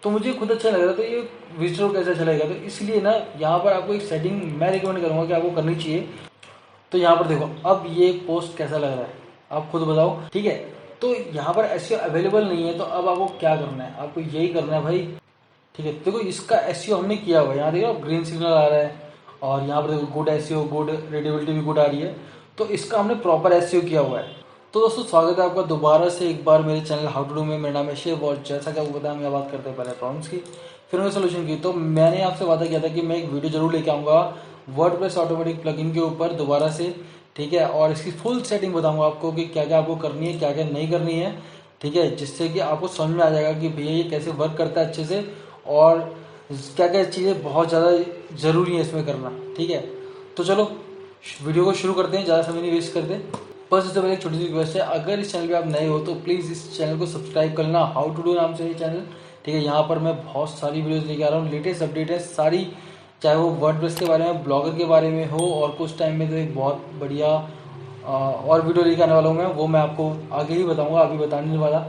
तो मुझे खुद अच्छा लग रहा, तो ये विजिटर को कैसे अच्छा लगेगा। तो इसलिए ना यहाँ पर आपको एक सेटिंग मैं रिकमेंड करूँगा कि आपको करनी चाहिए। तो यहाँ पर देखो अब ये पोस्ट कैसा लग रहा है, आप खुद बताओ, ठीक है। तो यहाँ पर एसईओ अवेलेबल नहीं है, तो अब आपको क्या करना है, आपको यही करना है भाई, ठीक है। देखो इसका एसईओ हमने किया हुआ है, यहाँ देखो ग्रीन सिग्नल आ रहा है, और यहाँ पर देखो गुड एसईओ, गुड रीडेबिलिटी भी गुड आ रही है। तो इसका हमने प्रॉपर एसईओ किया हुआ है। तो दोस्तों स्वागत है आपका दोबारा से एक बार मेरे चैनल हाउ टू डू में। मेरा नाम है शिव, और जैसा कि आपको पता है हम बात करते हैं पहले प्रॉब्लम्स की, फिर मैं सोल्यूशन की। तो मैंने आपसे वादा किया था कि मैं एक वीडियो जरूर लेके आऊँगा वर्डप्रेस ऑटोमेटिक प्लगइन के ऊपर दोबारा से, ठीक है। और इसकी फुल सेटिंग बताऊंगा आपको कि क्या क्या आपको करनी है, क्या क्या नहीं करनी है, ठीक है। जिससे कि आपको समझ में आ जाएगा कि भैया ये कैसे वर्क करता है अच्छे से, और क्या क्या चीज़ें बहुत ज़्यादा ज़रूरी है इसमें करना, ठीक है। तो चलो वीडियो को शुरू करते हैं, ज़्यादा समय नहीं वेस्ट करते। बस इससे पहले एक छोटी सी रिक्वेस्ट है, अगर इस चैनल पे आप नए हो तो प्लीज़ इस चैनल को सब्सक्राइब कर लेना, हाउ टू डू नाम से ये चैनल, ठीक है। यहाँ पर मैं बहुत सारी वीडियोस लेके आ रहा हूँ, लेटेस्ट अपडेट है सारी, चाहे वो वर्डप्रेस के बारे में, ब्लॉगर के बारे में हो, और कुछ टाइम में तो एक बहुत बढ़िया और वीडियो लेके आने वाला हूँ मैं, वो मैं आपको आगे ही बताऊँगा, अभी बताने नहीं वाला।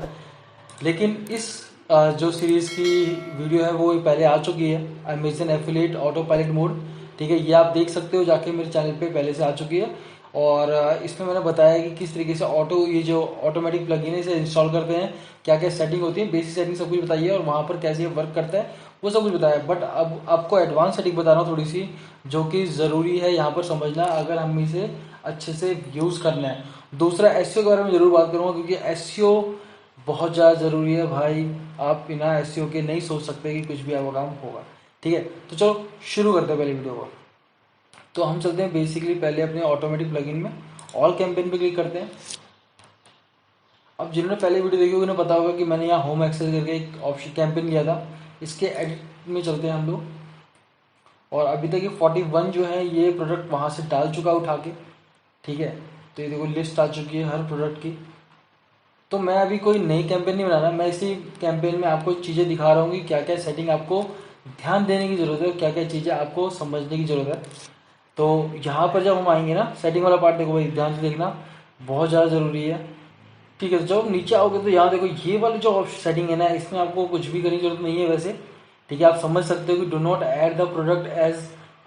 लेकिन इस जो सीरीज़ की वीडियो है वो पहले आ चुकी है, Amazon affiliate auto pilot mode, ठीक है। ये आप देख सकते हो जाके, मेरे चैनल पे पहले से आ चुकी है। और इसमें मैंने बताया कि किस तरीके से ये जो ऑटोमेटिक प्लगइन है इसे इंस्टॉल करते हैं, क्या क्या सेटिंग होती है, बेसिक सेटिंग सब कुछ बताइए, और वहाँ पर कैसे ये वर्क करता है वो सब कुछ बताया। बट अब आपको एडवांस सेटिंग बता रहा हूँ थोड़ी सी, जो कि ज़रूरी है यहाँ पर समझना अगर हम इसे अच्छे से यूज़ करना है। दूसरा एसईओ के बारे में ज़रूर बात करूँगा, क्योंकि एसईओ बहुत ज़्यादा ज़रूरी है भाई। आप बिना एसईओ के नहीं सोच सकते कि कुछ भी आपका काम होगा, ठीक है। तो चलो शुरू करते हैं पहले वीडियो को। तो हम चलते हैं बेसिकली पहले अपने ऑटोमेटिक प्लगइन में, ऑल कैंपेन पे क्लिक करते हैं। अब जिन्होंने पहले वीडियो देखी होगी उन्हें पता होगा कि मैंने यहाँ होम एक्सेस करके एक ऑप्शन कैंपेन लिया था। इसके एडिट में चलते हैं हम लोग, और अभी तक ये 41 जो है ये प्रोडक्ट वहाँ से डाल चुका उठा के, ठीक है। तो ये देखो लिस्ट आ चुकी है हर प्रोडक्ट की। तो मैं अभी कोई नई कैंपेन नहीं बना रहा, मैं इसी कैंपेन में आपको चीज़ें दिखा रहा हूँ कि क्या क्या सेटिंग आपको ध्यान देने की ज़रूरत है, क्या क्या चीज़ें आपको समझने की ज़रूरत है। तो यहाँ पर जब हम आएंगे ना, सेटिंग वाला पार्ट देखो भाई ध्यान से देखना, बहुत ज़्यादा ज़रूरी है, ठीक है। तो जब नीचे आओगे तो यहाँ देखो ये वाली जो सेटिंग है ना, इसमें आपको कुछ भी करने की जरूरत नहीं है वैसे, ठीक है। आप समझ सकते हो कि do not add the product as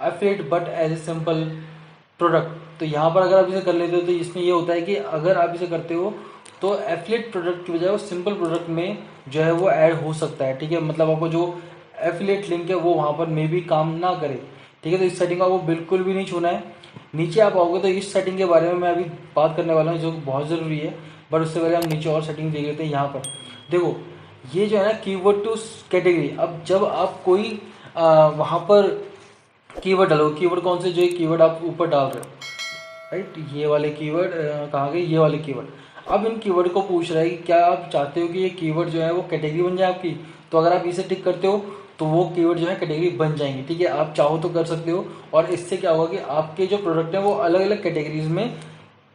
affiliate but as a simple product. तो यहाँ पर अगर आप इसे कर लेते हो तो इसमें ये होता है कि अगर आप इसे करते हो तो एफिलिएट प्रोडक्ट की बजाय वो सिंपल प्रोडक्ट में जो है वो ऐड हो सकता है, ठीक है। मतलब आपको जो एफिलिएट लिंक है वो वहाँ पर मे भी काम ना करे, ठीक है। तो इस सेटिंग को आपको बिल्कुल भी नहीं छूना है। नीचे आप आओगे तो इस सेटिंग के बारे में मैं अभी बात करने वाला हूँ, जो बहुत ज़रूरी है। बट उससे पहले हम नीचे और सेटिंग देख लेते हैं। यहाँ पर देखो ये जो है ना कीवर्ड टू कैटेगरी। अब जब आप कोई वहाँ पर कीवर्ड डालो, कीवर्ड कौन से, जो ये कीवर्ड आप ऊपर डाल रहे हो, राइट, ये वाले कीवर्ड कहाँ गए, ये वाले कीवर्ड। अब इन कीवर्ड को पूछ रहा है कि क्या आप चाहते हो कि ये कीवर्ड जो है वो कैटेगरी बन जाए आपकी। तो अगर आप इसे टिक करते हो तो वो कीवर्ड जो है कैटेगरी बन जाएंगे, ठीक है। आप चाहो तो कर सकते हो, और इससे क्या होगा कि आपके जो प्रोडक्ट हैं वो अलग अलग कैटेगरीज में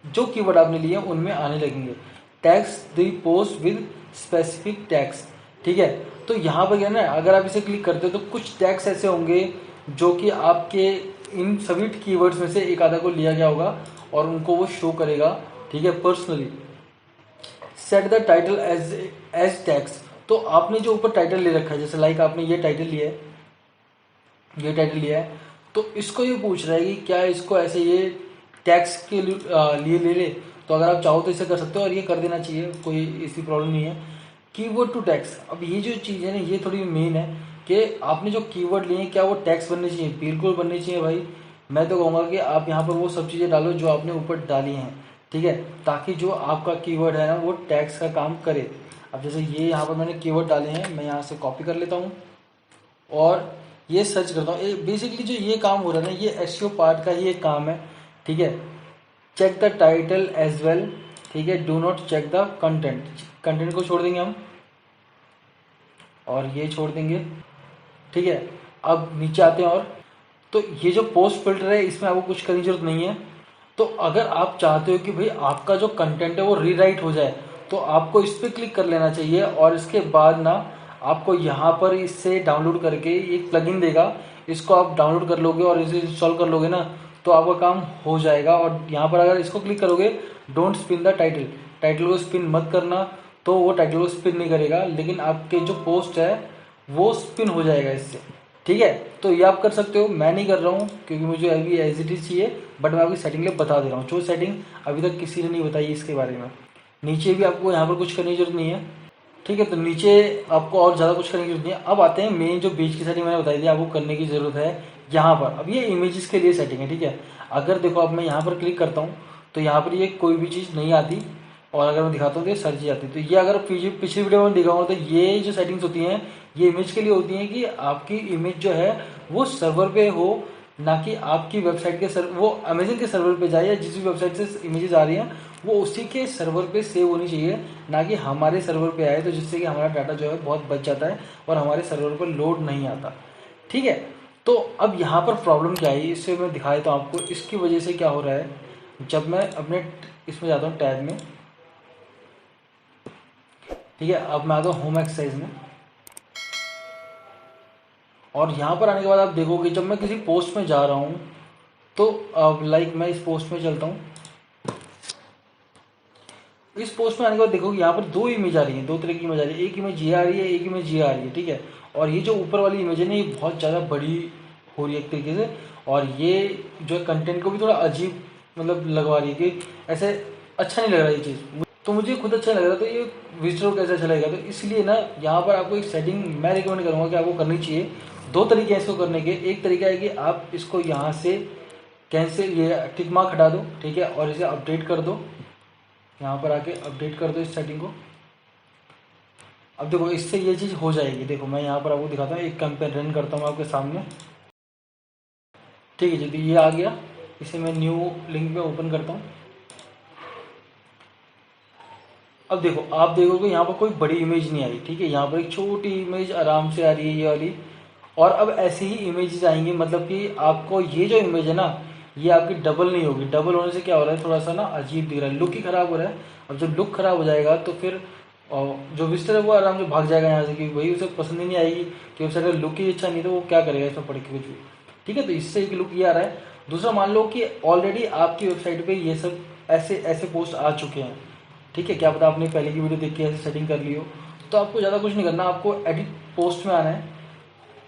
जो कीवर्ड आपने लिए उनमें आने लगेंगे। Tags the post with specific tags, ठीक है। तो यहाँ पर क्या है ना, अगर आप इसे क्लिक करते हो तो कुछ टैग्स ऐसे होंगे जो कि आपके इन सभी कीवर्ड्स में से एक आधा को लिया गया होगा, और उनको वो शो करेगा, ठीक है, personally. Set the title as tags. तो आपने जो ऊपर टाइटल ले रखा है, जैसे लाइक आपने ये टाइटल लिया है, ये टाइटल लिया है, तो इसको ये पूछ रहा है कि क्या इसको ऐसे ये टैक्स के लिए ले ले। तो अगर आप चाहो तो इसे कर सकते हो, और ये कर देना चाहिए, कोई ऐसी प्रॉब्लम नहीं है। कीवर्ड टू टैक्स, अब ये जो चीज़ है ना ये थोड़ी मेन है कि आपने जो कीवर्ड लिए क्या वो टैक्स बनने चाहिए, बिल्कुल बनने चाहिए भाई। मैं तो कहूँगा कि आप यहाँ पर वो सब चीज़ें डालो जो आपने ऊपर डाली हैं, ठीक है, ताकि जो आपका कीवर्ड है ना वो टैक्स का काम करे। अब जैसे ये यहाँ पर मैंने कीवर्ड डाले हैं, मैं यहाँ से कॉपी कर लेता हूँ और ये सर्च करता हूँ। बेसिकली जो ये काम हो रहा है ना, ये एसईओ पार्ट का ही एक काम है, ठीक है। Check the title as well, ठीक है, do not check the content. Content को छोड़ देंगे हम, और ये छोड़ देंगे, ठीक है। अब नीचे आते हैं, और तो ये जो पोस्ट फिल्टर है इसमें आपको कुछ करने की जरूरत नहीं है। तो अगर आप चाहते हो कि भाई आपका जो कंटेंट है वो रीराइट हो जाए, तो आपको इस पर क्लिक कर लेना चाहिए, और इसके बाद ना आपको यहाँ पर इससे डाउनलोड करके एक प्लगइन देगा, इसको आप डाउनलोड कर लोगे और इसे इंस्टॉल कर लोगे ना, तो आपका काम हो जाएगा। और यहाँ पर अगर इसको क्लिक करोगे, don't spin the title, title को स्पिन मत करना, तो वो टाइटल को स्पिन नहीं करेगा, लेकिन आपके जो पोस्ट है वो स्पिन हो जाएगा इससे। ठीक है, तो ये आप कर सकते हो, मैं नहीं कर रहा हूँ क्योंकि मुझे अभी एज इट इज चाहिए, बट मैं आपकी सेटिंग लिए बता दे रहा हूँ जो सेटिंग अभी तक किसी ने नहीं बताई इसके बारे में। नीचे भी आपको यहाँ पर कुछ करने की जरूरत नहीं है। ठीक है, तो नीचे आपको और ज़्यादा कुछ करने की जरूरत नहीं है। अब आते हैं मेन जो बीच की सेटिंग मैंने बताई थी आपको करने की ज़रूरत है यहाँ पर। अब ये इमेजेस के लिए सेटिंग है। ठीक है, अगर देखो अब मैं यहाँ पर क्लिक करता हूँ तो यहाँ पर ये कोई भी चीज़ नहीं आती, और अगर मैं दिखाता हूँ तो ये सर्च ही आती है। तो ये अगर पिछली वीडियो में दिखाऊंगा तो ये जो सेटिंग्स होती हैं ये इमेज के लिए होती हैं कि आपकी इमेज जो है वो सर्वर पे हो, ना कि आपकी वेबसाइट के वो अमेजन के सर्वर पे जाए या जिस भी वेबसाइट से इमेजेस आ रही हैं वो उसी के सर्वर पे सेव होनी चाहिए, ना कि हमारे सर्वर पे आए, तो जिससे कि हमारा डाटा जो है बहुत बच जाता है और हमारे सर्वर पर लोड नहीं आता। ठीक है, तो अब यहाँ पर प्रॉब्लम क्या है इससे मैं दिखा देता हूँ आपको। इसकी वजह से क्या हो रहा है, जब मैं अपने इसमें जाता हूँ टैब में, ठीक है, अब मैं आता हूँ होम एक्सरसाइज में, और यहाँ पर आने के बाद आप देखोगे जब मैं किसी पोस्ट में जा रहा हूँ तो अब लाइक मैं इस पोस्ट में चलता हूँ। इस पोस्ट में आने के बाद देखोगे यहाँ पर दो इमेज आ रही है, दो तरह की इमेज आ रही है, एक इमेज ये आ रही है, एक इमेज ये आ रही है। ठीक है, और ये जो ऊपर वाली इमेज है ना ये बहुत ज़्यादा बड़ी हो रही है एक तरीके से, और ये जो कंटेंट को भी थोड़ा अजीब मतलब लगवा रही है कि ऐसे अच्छा नहीं लग रहा ये चीज़। तो मुझे खुद अच्छा लग रहा, तो ये विजिटर को कैसे अच्छा लगेगा, तो इसलिए ना यहाँ पर आपको एक सेटिंग मैं रिकमेंड करूँगा कि आपको करनी चाहिए। दो तरीके हैं इसको करने के। एक तरीका है कि आप इसको यहाँ से कैंसिल ये टिक मार्क हटा दो, ठीक है, और इसे अपडेट कर दो, यहाँ पर आके अपडेट कर दो इस सेटिंग को। अब देखो इससे ये चीज़ हो जाएगी। देखो मैं यहाँ पर आपको दिखाता हूँ, एक कैंपेन रन करता हूँ आपके सामने। ठीक है जी, तो ये आ गया, इसे मैं न्यू लिंक में ओपन करता हूँ। अब देखो आप देखोगे यहाँ पर कोई बड़ी इमेज नहीं आई। ठीक है, यहाँ पर एक छोटी इमेज आराम से आ रही है ये वाली, और अब ऐसी ही इमेजेस आएंगी, मतलब कि आपको ये जो इमेज है ना ये आपकी डबल नहीं होगी। डबल होने से क्या हो रहा है, थोड़ा सा ना अजीब दिख रहा है, लुक ही खराब हो रहा है। अब जब लुक खराब हो जाएगा तो फिर जो विजिटर है वो आराम से भाग जाएगा यहाँ से, क्योंकि वही उसे पसंद ही नहीं आएगी कि वेबसाइट का लुक ही अच्छा नहीं, तो वो क्या करेगा इसमें पढ़ के कुछ भी। ठीक है, तो इससे एक लुक ये आ रहा है। दूसरा, मान लो कि ऑलरेडी आपकी वेबसाइट पे ये सब ऐसे ऐसे पोस्ट आ चुके हैं। ठीक है, क्या पता आपने पहले की वीडियो देख के ऐसे सेटिंग कर ली हो, तो आपको ज़्यादा कुछ नहीं करना, आपको एडिट पोस्ट में आना है,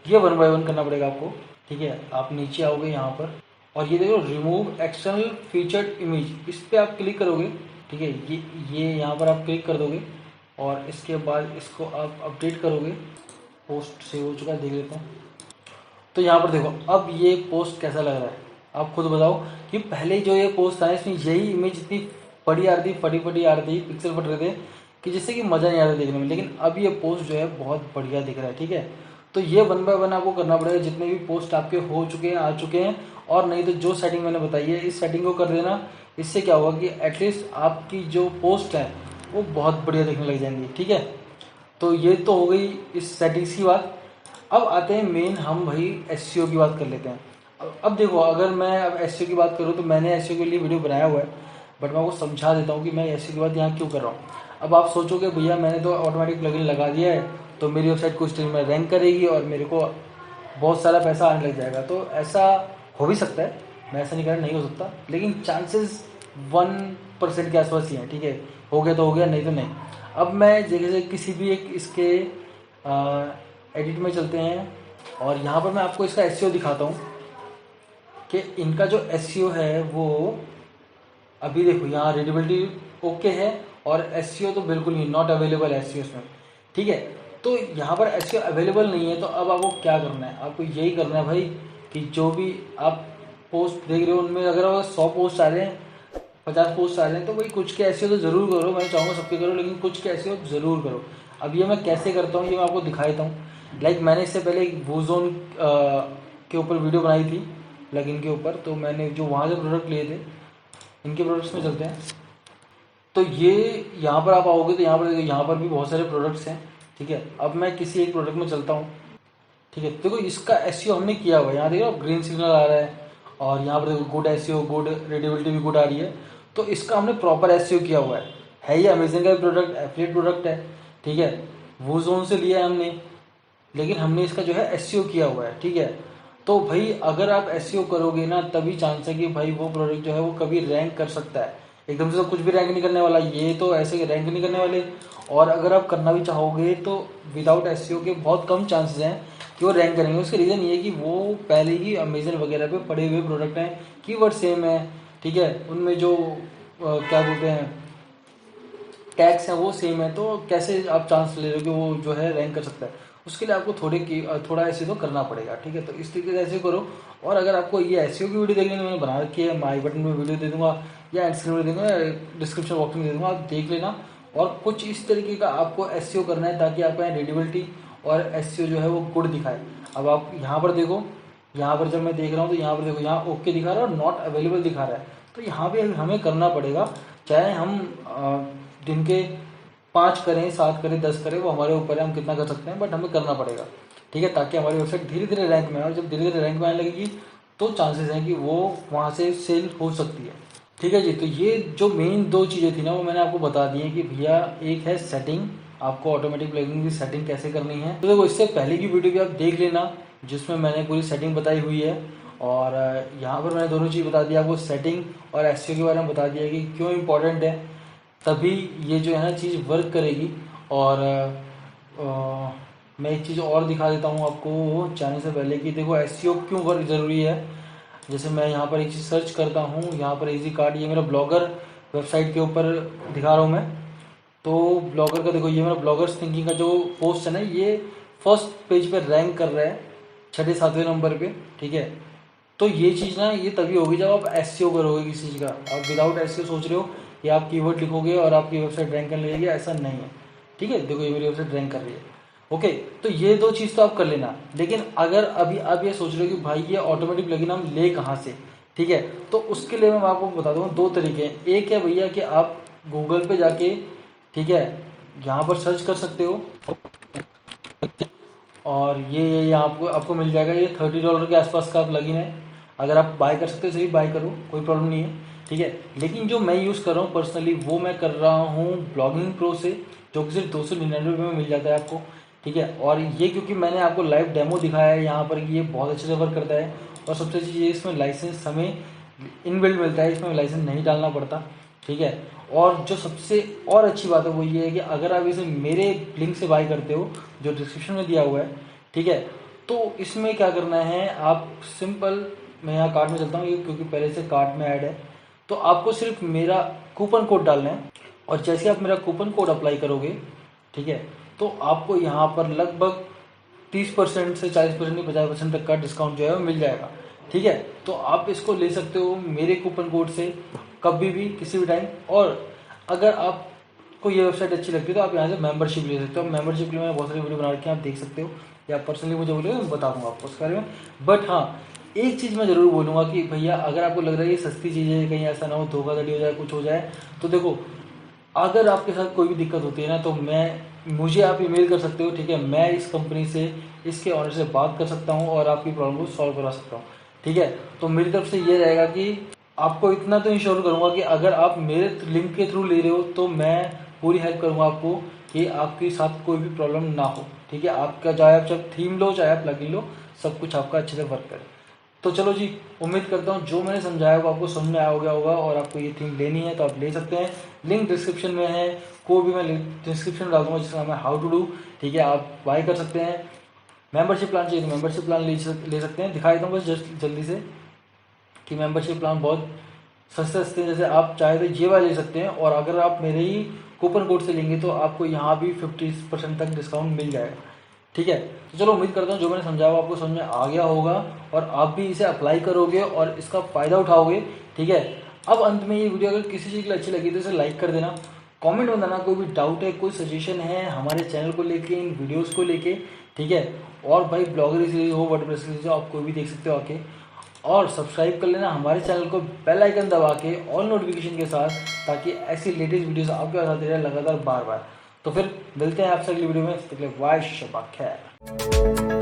ये 1 बाय 1 करना पड़ेगा आपको। ठीक है, आप नीचे आओगे यहाँ पर और ये देखो रिमूव एक्सटर्नल फीचर्ड इमेज, इस पर आप क्लिक करोगे। ठीक है, ये यहाँ पर आप क्लिक कर दोगे और इसके बाद इसको आप अपडेट करोगे। पोस्ट सेव हो चुका है, देख लेते हैं। तो यहाँ पर देखो अब ये पोस्ट कैसा लग रहा है, आप खुद बताओ कि पहले जो ये पोस्ट था इसमें यही इमेज इतनी बड़ी आ रही थी, फटी फटी आ रही थी, पिक्सल फट रहे थे कि जिससे कि मज़ा नहीं आ रहा देखने में, लेकिन अब ये पोस्ट जो है बहुत बढ़िया दिख रहा है। ठीक है, तो ये 1 बाय 1 आपको करना पड़ेगा, जितने भी पोस्ट आपके हो चुके हैं, आ चुके हैं, और नहीं तो जो सेटिंग मैंने बताई है इस सेटिंग को कर देना। इससे क्या होगा कि एटलीस्ट आपकी जो पोस्ट है वो बहुत बढ़िया दिखने लग जाएंगी। ठीक है, तो ये तो हो गई इस सेटिंग्स की बात। अब आते हैं मेन, हम भाई एसईओ की बात कर लेते हैं। अब देखो अगर मैं अब एसईओ की बात करूँ तो मैंने एसईओ के लिए वीडियो बनाया हुआ है, बट मैं आपको समझा देता हूँ कि मैं एसईओ की बात यहाँ क्यों कर रहा हूँ। अब आप सोचोगे भैया मैंने तो ऑटोमेटिक प्लगइन लगा दिया है तो मेरी वेबसाइट कुछ दिन में रैंक करेगी और मेरे को बहुत सारा पैसा आने लग जाएगा। तो ऐसा हो भी सकता है, मैं ऐसा नहीं कह रहा नहीं हो सकता, लेकिन चांसेस 1% के आसपास ही हैं। ठीक है, हो गया तो हो गया, नहीं तो नहीं। अब मैं जैसे किसी भी एक इसके एडिट में चलते हैं और यहाँ पर मैं आपको इसका एसईओ दिखाता हूँ कि इनका जो एसईओ है वो अभी देखो यहाँ रीडेबिलिटी ओके है और एसईओ तो बिल्कुल नहीं, नॉट अवेलेबल एसईओ इसमें। ठीक है, तो यहाँ पर एसईओ अवेलेबल नहीं है, तो अब आपको क्या करना है, आपको यही करना है भाई कि जो भी आप पोस्ट देख रहे हो उनमें अगर 100 पोस्ट आ रहे हैं, 50 पोस्ट आ रहे हैं, तो भाई कुछ के एसईओ तो ज़रूर करो। मैं चाहूँगा सबके करो, लेकिन कुछ के एसईओ ज़रूर करो। अब ये मैं कैसे करता हूँ ये मैं आपको दिखा देता हूँ। लाइक मैंने इससे पहले एक वूजोन के ऊपर वीडियो बनाई थी, प्लगइन के ऊपर, तो मैंने जो वहाँ से प्रोडक्ट लिए थे, इनके प्रोडक्ट्स में चलते हैं। तो ये यहाँ पर आप आओगे तो यहाँ पर देखो, यहाँ पर भी बहुत सारे प्रोडक्ट्स हैं। ठीक है, अब मैं किसी एक प्रोडक्ट में चलता हूँ। ठीक है, देखो इसका एसईओ हमने किया हुआ है, यहाँ देखो ग्रीन सिग्नल आ रहा है और यहाँ पर देखो गुड एसईओ, गुड रीडेबिलिटी भी गुड आ रही है। तो इसका हमने प्रॉपर एसईओ किया हुआ है ये अमेजन का प्रोडक्ट, एफिलिएट प्रोडक्ट है। ठीक है, वो जोन से लिया है हमने, लेकिन हमने इसका जो है एसईओ किया हुआ है। ठीक है, तो भाई अगर आप एसईओ करोगे ना तभी चांस है कि भाई वो प्रोडक्ट जो है वो कभी रैंक कर सकता है। एकदम से तो कुछ भी रैंक नहीं करने वाला, ये तो ऐसे रैंक नहीं करने वाले। और अगर आप करना भी चाहोगे तो विदाउट एसईओ के बहुत कम चांसेस हैं कि वो रैंक करेंगे। उसका रीज़न ये है कि वो पहले ही अमेजन वगैरह पे पड़े हुए प्रोडक्ट हैं, कीवर्ड सेम है, ठीक है, उनमें जो क्या बोलते हैं टैक्स हैं वो सेम है, तो कैसे आप चांस ले रहे हो कि वो जो है रैंक कर सकता है। उसके लिए आपको थोड़ा ऐसे तो करना पड़ेगा, ठीक है। तो इस तरीके से ऐसे करो। और अगर आपको ये एसईओ की वीडियो देखने मैंने बना रखी है, मैं आई बटन में वीडियो दे दूंगा या एंड स्क्रीन में दे दूंगा, डिस्क्रिप्शन बॉक्स में दे दूंगा, आप देख लेना। और कुछ इस तरीके का आपको एसईओ करना है ताकि आपका रीडेबिलिटी और एसईओ जो है वो गुड दिखाए। अब आप यहाँ पर देखो, यहाँ पर जब मैं देख रहा हूँ तो यहाँ पर देखो, यहाँ ओके दिखा रहा है और नॉट अवेलेबल दिखा रहा है। तो यहाँ पे हमें करना पड़ेगा, चाहे हम दिन के 5 करें, 7 करें, 10 करें, वो हमारे ऊपर है हम कितना कर सकते हैं, बट हमें करना पड़ेगा, ठीक है, ताकि हमारी वेबसाइट धीरे धीरे रैंक में आए। और जब धीरे धीरे रैंक में आने लगेगी तो चांसेस हैं कि वो वहाँ से सेल हो सकती है, ठीक है जी। तो ये जो मेन 2 चीज़ें थी ना वो मैंने आपको बता दी हैं कि भैया एक है सेटिंग, आपको ऑटोमेटिक प्लगइन की सेटिंग कैसे करनी है। तो देखो इससे पहले की वीडियो भी आप देख लेना जिसमें मैंने पूरी सेटिंग बताई हुई है। और यहाँ पर मैंने दोनों चीज़ बता दिया आपको, सेटिंग और एसईओ के बारे में बता दिया कि क्यों इंपॉर्टेंट है, तभी ये जो है ना चीज़ वर्क करेगी। और मैं एक चीज़ और दिखा देता हूँ आपको जाने से पहले कि देखो एसईओ क्यों वर्क ज़रूरी है। जैसे मैं यहाँ पर एक चीज़ सर्च करता हूँ, यहाँ पर इजी कार्ड, ये मेरा ब्लॉगर वेबसाइट के ऊपर दिखा रहा हूँ मैं। तो ब्लॉगर का देखो, ये मेरा ब्लॉगर्स थिंकिंग का जो पोस्ट है ना, ये फर्स्ट पेज पे रैंक कर रहा है 6-7वें नंबर पे, ठीक है। तो ये चीज़ ना ये तभी होगी जब आप एसईओ करोगे किसी चीज़ का। आप विदाउट एसईओ सोच रहे हो कि आप कीवर्ड लिखोगे और आपकी वेबसाइट रैंक करने लगेगी, ऐसा नहीं है, ठीक है। देखो ये मेरी वेबसाइट रैंक कर रही है, ओके। तो ये 2 चीज़ तो आप कर लेना। लेकिन अगर अभी आप ये सोच रहे हो कि भाई ये ऑटोमेटिक प्लगइन हम ले कहाँ से, ठीक है, तो उसके लिए मैं आपको बता दूँ 2 तरीके हैं। एक है भैया कि आप गूगल पे जाके, ठीक है, यहाँ पर सर्च कर सकते हो और ये आपको मिल जाएगा। ये $30 के आसपास का प्लगइन है। अगर आप बाय कर सकते हो सही बाय करो, कोई प्रॉब्लम नहीं है, ठीक है। लेकिन जो मैं यूज़ कर रहा हूँ पर्सनली वो मैं कर रहा हूँ ब्लॉगिंग प्रो से, जो कि सिर्फ 299 रुपये में मिल जाता है आपको, ठीक है। और ये क्योंकि मैंने आपको लाइव डेमो दिखाया है यहाँ पर कि ये बहुत अच्छे से वर्क करता है। और सबसे अच्छी चीज़ इसमें लाइसेंस हमें इनबिल्ट मिलता है, इसमें लाइसेंस नहीं डालना पड़ता, ठीक है। और जो सबसे और अच्छी बात है वो ये है कि अगर आप इसे मेरे लिंक से बाय करते हो जो डिस्क्रिप्शन में दिया हुआ है, ठीक है, तो इसमें क्या करना है, आप सिंपल, मैं यहाँ कार्ड में चलता हूँ ये क्योंकि पहले से कार्ड में ऐड है। तो आपको सिर्फ मेरा कूपन कोड डालना है और जैसे आप मेरा कूपन कोड अप्लाई करोगे, ठीक है, तो आपको यहाँ पर लगभग 30% से 40% या 50% तक का डिस्काउंट जो है वो मिल जाएगा, ठीक है। तो आप इसको ले सकते हो मेरे कूपन कोड से कभी भी किसी भी टाइम। और अगर आपको ये वेबसाइट अच्छी लगती है तो आप यहाँ से मेंबरशिप ले सकते हो। मेंबरशिप के लिए मैंने बहुत सारी वीडियो बना रखी है, आप देख सकते हो, या पर्सनली मुझे बोलोगे मैं बता दूंगा आपको उसके बारे में। बट हाँ, एक चीज़ मैं ज़रूर बोलूँगा कि भैया अगर आपको लग रहा है ये सस्ती चीज़ है, कहीं ऐसा ना हो धोखाधड़ी हो जाए, कुछ हो जाए, तो देखो अगर आपके साथ कोई भी दिक्कत होती है ना तो मुझे आप ईमेल कर सकते हो, ठीक है। मैं इस कंपनी से, इसके ऑनर से बात कर सकता हूँ और आपकी प्रॉब्लम को सॉल्व करा सकता हूँ, ठीक है। तो मेरी तरफ से ये रहेगा कि आपको इतना तो इंश्योर करूँगा कि अगर आप मेरे लिंक के थ्रू ले रहे हो तो मैं पूरी हेल्प करूँगा आपको कि आपके साथ कोई भी प्रॉब्लम ना हो, ठीक है। आपका चाहे आप जब थीम लो चाहे आप प्लगइन लो, सब कुछ आपका अच्छे से वर्क करे। तो चलो जी, उम्मीद करता हूँ जो मैंने समझाया वो आपको समझ में आ गया होगा और आपको ये थीम लेनी है तो आप ले सकते हैं। लिंक डिस्क्रिप्शन में है, कोड भी मैं डिस्क्रिप्शन में डाल दूँगा जिसका नाम है हाउ टू डू, ठीक है। आप बाय कर सकते हैं। मेंबरशिप प्लान चाहिए तो मेंबरशिप प्लान ले सकते हैं। दिखा देता हूँ बस जल्दी से कि मेंबरशिप प्लान बहुत सस्ते सस्ते हैं। जैसे आप चाहे तो ये वाले ले सकते हैं और अगर आप मेरे ही कूपन कोड से लेंगे तो आपको यहाँ भी 50% तक डिस्काउंट मिल जाएगा, ठीक है। तो चलो उम्मीद करता हूँ जो मैंने समझाया आपको समझ में आ गया होगा और आप भी इसे अप्लाई करोगे और इसका फ़ायदा उठाओगे, ठीक है। अब अंत में ये वीडियो अगर किसी चीज़ के लिए अच्छी लगी तो इसे लाइक कर देना, कमेंट में बताना कोई भी डाउट है, कोई सजेशन है हमारे चैनल को लेके, इन वीडियोस को लेके, ठीक है। और भाई ब्लॉगर सीरीज हो, वर्डप्रेस सीरीज हो, आप कोई भी देख सकते हो आके। और सब्सक्राइब कर लेना हमारे चैनल को बेल आइकन दबा के ऑल नोटिफिकेशन के साथ, ताकि ऐसी लेटेस्ट वीडियोस आपके पास आती रहे लगातार बार बार। तो फिर मिलते हैं आपसे अगली वीडियो में, तब तक के लिए वाय शबा खैर।